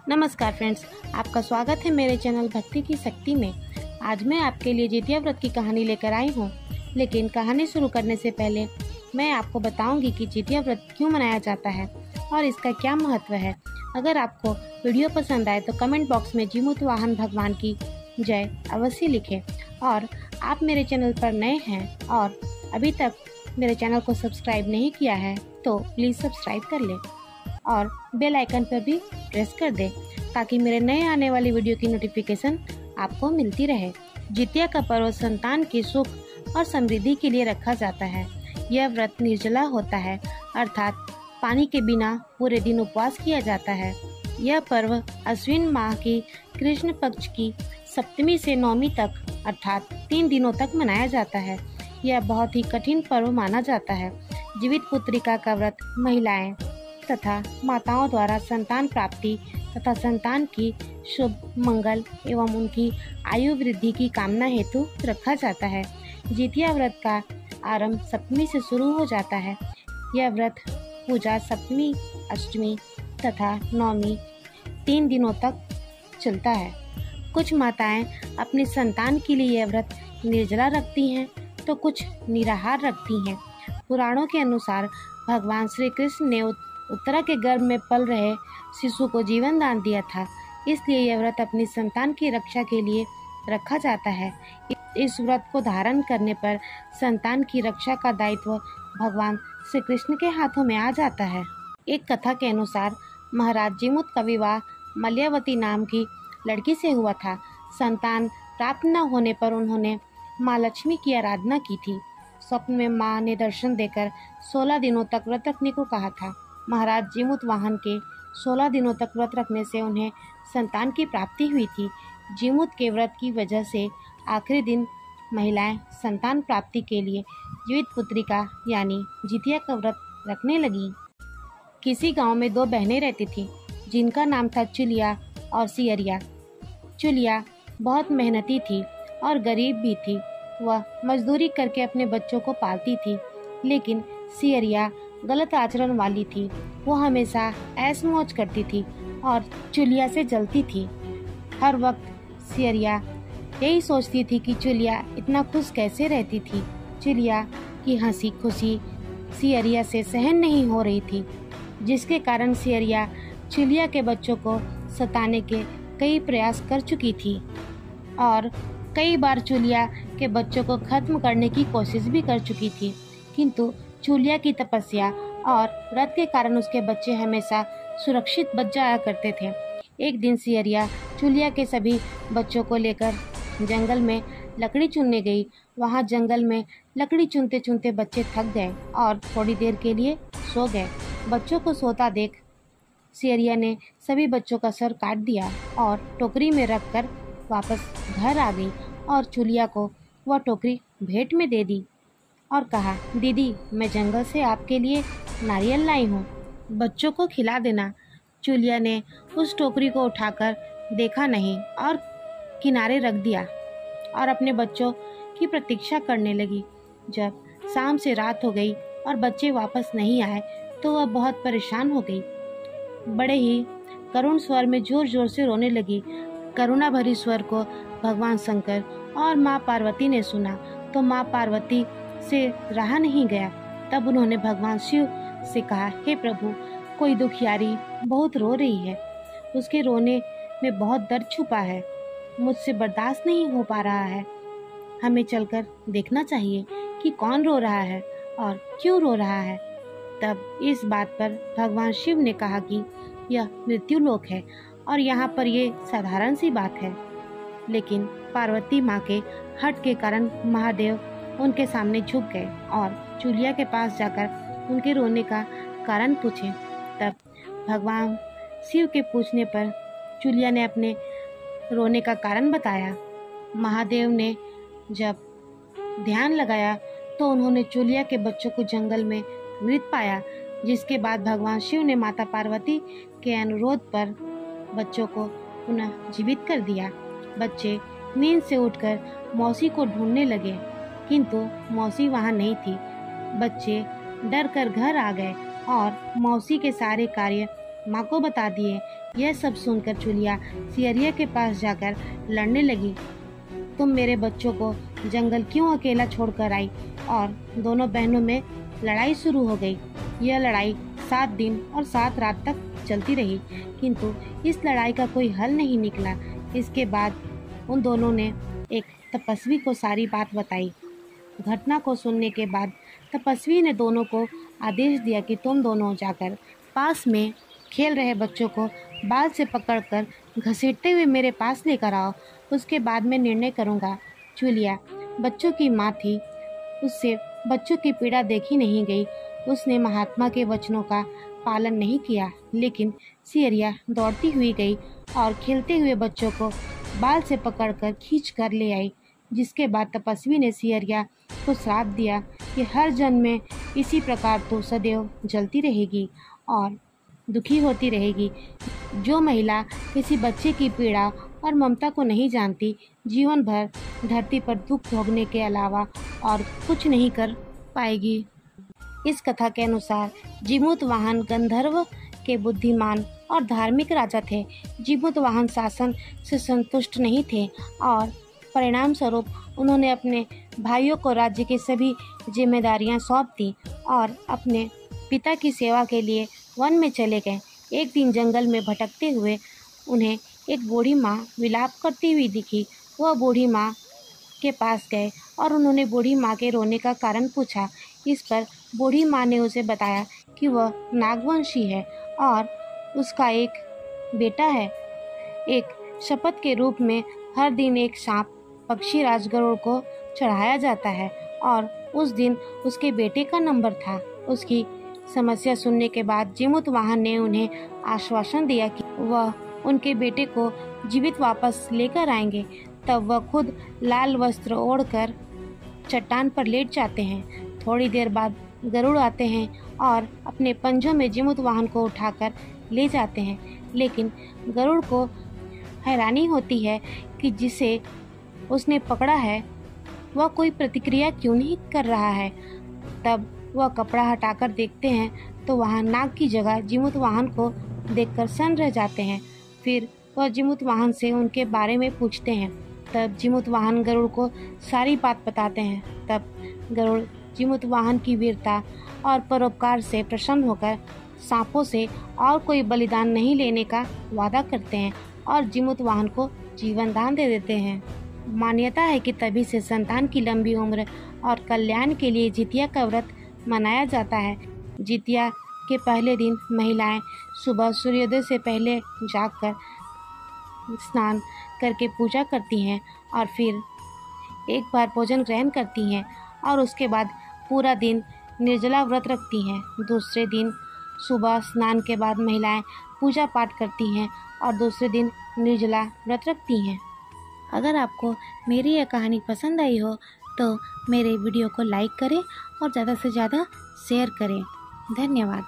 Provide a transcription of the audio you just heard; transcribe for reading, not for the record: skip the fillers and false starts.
नमस्कार फ्रेंड्स, आपका स्वागत है मेरे चैनल भक्ति की शक्ति में। आज मैं आपके लिए जितिया व्रत की कहानी लेकर आई हूँ। लेकिन कहानी शुरू करने से पहले मैं आपको बताऊंगी कि जितिया व्रत क्यों मनाया जाता है और इसका क्या महत्व है। अगर आपको वीडियो पसंद आए तो कमेंट बॉक्स में जीमूत वाहन भगवान की जय अवश्य लिखें। और आप मेरे चैनल पर नए हैं और अभी तक मेरे चैनल को सब्सक्राइब नहीं किया है तो प्लीज़ सब्सक्राइब कर लें और बेल आइकन पर भी प्रेस कर दें ताकि मेरे नए आने वाली वीडियो की नोटिफिकेशन आपको मिलती रहे। जितिया का पर्व संतान की सुख और समृद्धि के लिए रखा जाता है। यह व्रत निर्जला होता है, अर्थात पानी के बिना पूरे दिन उपवास किया जाता है। यह पर्व अश्विन माह की कृष्ण पक्ष की सप्तमी से नौमी तक अर्थात 3 दिनों तक मनाया जाता है। यह बहुत ही कठिन पर्व माना जाता है। जीवित पुत्रिका का व्रत महिलाएं तथा माताओं द्वारा संतान प्राप्ति तथा संतान की शुभ मंगल एवं उनकी आयु वृद्धि की कामना हेतु रखा जाता है। जितिया व्रत का आरंभ सप्तमी से शुरू हो जाता है। यह व्रत पूजा सप्तमी, अष्टमी तथा नवमी 3 दिनों तक चलता है। कुछ माताएं अपनी संतान के लिए यह व्रत निर्जला रखती हैं तो कुछ निराहार रखती हैं। पुराणों के अनुसार भगवान श्री कृष्ण ने उत्तरा के गर्भ में पल रहे शिशु को जीवन दान दिया था, इसलिए यह व्रत अपनी संतान की रक्षा के लिए रखा जाता है। इस व्रत को धारण करने पर संतान की रक्षा का दायित्व भगवान श्री कृष्ण के हाथों में आ जाता है। एक कथा के अनुसार महाराज जीमूत का विवाह मल्यावती नाम की लड़की से हुआ था। संतान प्राप्त न होने पर उन्होंने माँ लक्ष्मी की आराधना की थी। स्वप्न में माँ ने दर्शन देकर 16 दिनों तक व्रत रखने को कहा था। महाराज जीमूत वाहन के 16 दिनों तक व्रत रखने से उन्हें संतान की प्राप्ति हुई थी। जीमूत के व्रत की वजह से आखिरी दिन महिलाएं संतान प्राप्ति के लिए जीवित पुत्रिका यानी जितिया का व्रत रखने लगी। किसी गांव में 2 बहनें रहती थीं, जिनका नाम था चुलिया और सियरिया। चुलिया बहुत मेहनती थी और गरीब भी थी। वह मजदूरी करके अपने बच्चों को पालती थी, लेकिन सियरिया गलत आचरण वाली थी। वो हमेशा ऐश मौज करती थी और चुलिया से जलती थी। हर वक्त सियरिया यही सोचती थी कि चुलिया इतना खुश कैसे रहती थी। चुलिया की हंसी खुशी सियरिया से सहन नहीं हो रही थी, जिसके कारण सियरिया चुलिया के बच्चों को सताने के कई प्रयास कर चुकी थी और कई बार चुलिया के बच्चों को खत्म करने की कोशिश भी कर चुकी थी, किंतु चुलिया की तपस्या और व्रत के कारण उसके बच्चे हमेशा सुरक्षित बच जाया करते थे। एक दिन सियरिया चुलिया के सभी बच्चों को लेकर जंगल में लकड़ी चुनने गई। वहां जंगल में लकड़ी चुनते चुनते बच्चे थक गए और थोड़ी देर के लिए सो गए। बच्चों को सोता देख सियरिया ने सभी बच्चों का सर काट दिया और टोकरी में रखकर वापस घर आ गई और चुलिया को वह टोकरी भेंट में दे दी और कहा, दीदी मैं जंगल से आपके लिए नारियल लाई हूँ, बच्चों को खिला देना। चुलिया ने उस टोकरी को उठाकर देखा नहीं और किनारे रख दिया और अपने बच्चों की प्रतीक्षा करने लगी। जब शाम से रात हो गई और बच्चे वापस नहीं आए तो वह बहुत परेशान हो गई। बड़े ही करुण स्वर में जोर जोर से रोने लगी। करुणा भरी स्वर को भगवान शंकर और माँ पार्वती ने सुना तो माँ पार्वती से रहा नहीं गया। तब उन्होंने भगवान शिव से कहा, हे प्रभु, कोई दुखियारी बहुत रो रही है, उसके रोने में बहुत दर्द छुपा है, मुझसे बर्दाश्त नहीं हो पा रहा है। हमें चलकर देखना चाहिए कि कौन रो रहा है और क्यों रो रहा है। तब इस बात पर भगवान शिव ने कहा कि यह मृत्यु लोक है और यहाँ पर ये साधारण सी बात है। लेकिन पार्वती माँ के हठ के कारण महादेव उनके सामने झुक गए और चुलिया के पास जाकर उनके रोने का कारण पूछे। तब भगवान शिव के पूछने पर चुलिया ने अपने रोने का कारण बताया। महादेव ने जब ध्यान लगाया तो उन्होंने चुलिया के बच्चों को जंगल में मृत पाया, जिसके बाद भगवान शिव ने माता पार्वती के अनुरोध पर बच्चों को पुनः जीवित कर दिया। बच्चे नींद से उठकर मौसी को ढूंढने लगे, किंतु मौसी वहां नहीं थी। बच्चे डर कर घर आ गए और मौसी के सारे कार्य माँ को बता दिए। यह सब सुनकर चुलिया सियरिया के पास जाकर लड़ने लगी। तुम मेरे बच्चों को जंगल क्यों अकेला छोड़कर आई? और दोनों बहनों में लड़ाई शुरू हो गई। यह लड़ाई 7 दिन और 7 रात तक चलती रही, किंतु इस लड़ाई का कोई हल नहीं निकला। इसके बाद उन दोनों ने एक तपस्वी को सारी बात बताई। घटना को सुनने के बाद तपस्वी ने दोनों को आदेश दिया कि तुम दोनों जाकर पास में खेल रहे बच्चों को बाल से पकड़कर घसीटते हुए मेरे पास लेकर आओ, उसके बाद मैं निर्णय करूँगा। चुलिया बच्चों की माँ थी, उससे बच्चों की पीड़ा देखी नहीं गई। उसने महात्मा के वचनों का पालन नहीं किया, लेकिन सियरिया दौड़ती हुई गई और खेलते हुए बच्चों को बाल से पकड़कर खींच कर ले आई। जिसके बाद तपस्वी ने सियरिया को श्राप दिया कि हर जन्म में इसी प्रकार तो सदैव जलती रहेगी और दुखी होती रहेगी। जो महिला किसी बच्चे की पीड़ा और ममता को नहीं जानती, जीवन भर धरती पर दुख भोगने के अलावा और कुछ नहीं कर पाएगी। इस कथा के अनुसार जीमूतवाहन गंधर्व के बुद्धिमान और धार्मिक राजा थे। जीमूतवाहन शासन से संतुष्ट नहीं थे और परिणाम स्वरूप उन्होंने अपने भाइयों को राज्य की सभी जिम्मेदारियां सौंप दी और अपने पिता की सेवा के लिए वन में चले गए। एक दिन जंगल में भटकते हुए उन्हें एक बूढ़ी माँ विलाप करती हुई दिखी। वह बूढ़ी माँ के पास गए और उन्होंने बूढ़ी माँ के रोने का कारण पूछा। इस पर बूढ़ी माँ ने उसे बताया कि वह नागवंशी है और उसका एक बेटा है। एक शपथ के रूप में हर दिन एक सांप पक्षी राजगरुड़ को चढ़ाया जाता है और उस दिन उसके बेटे का नंबर था। उसकी समस्या सुनने के बाद जीमूतवाहन ने उन्हें आश्वासन दिया कि वह उनके बेटे को जीवित वापस लेकर आएंगे। तब वह खुद लाल वस्त्र ओढ़कर चट्टान पर लेट जाते हैं। थोड़ी देर बाद गरुड़ आते हैं और अपने पंजों में जीमूतवाहन को उठाकर ले जाते हैं, लेकिन गरुड़ को हैरानी होती है कि जिसे उसने पकड़ा है वह कोई प्रतिक्रिया क्यों नहीं कर रहा है। तब वह कपड़ा हटाकर देखते हैं तो वहाँ नाग की जगह जीमूतवाहन को देखकर सन्न रह जाते हैं। फिर वह जीमूतवाहन से उनके बारे में पूछते हैं। तब जीमूतवाहन गरुड़ को सारी बात बताते हैं। तब गरुड़ जीमूतवाहन की वीरता और परोपकार से प्रसन्न होकर सांपों से और कोई बलिदान नहीं लेने का वादा करते हैं और जीमूतवाहन को जीवन दान दे देते हैं। मान्यता है कि तभी से संतान की लंबी उम्र और कल्याण के लिए जितिया का व्रत मनाया जाता है। जितिया के पहले दिन महिलाएं सुबह सूर्योदय से पहले जागकर स्नान करके पूजा करती हैं और फिर एक बार भोजन ग्रहण करती हैं और उसके बाद पूरा दिन निर्जला व्रत रखती हैं। दूसरे दिन सुबह स्नान के बाद महिलाएं पूजा पाठ करती हैं और दूसरे दिन निर्जला व्रत रखती हैं। अगर आपको मेरी यह कहानी पसंद आई हो तो मेरे वीडियो को लाइक करें और ज़्यादा से ज़्यादा शेयर करें। धन्यवाद।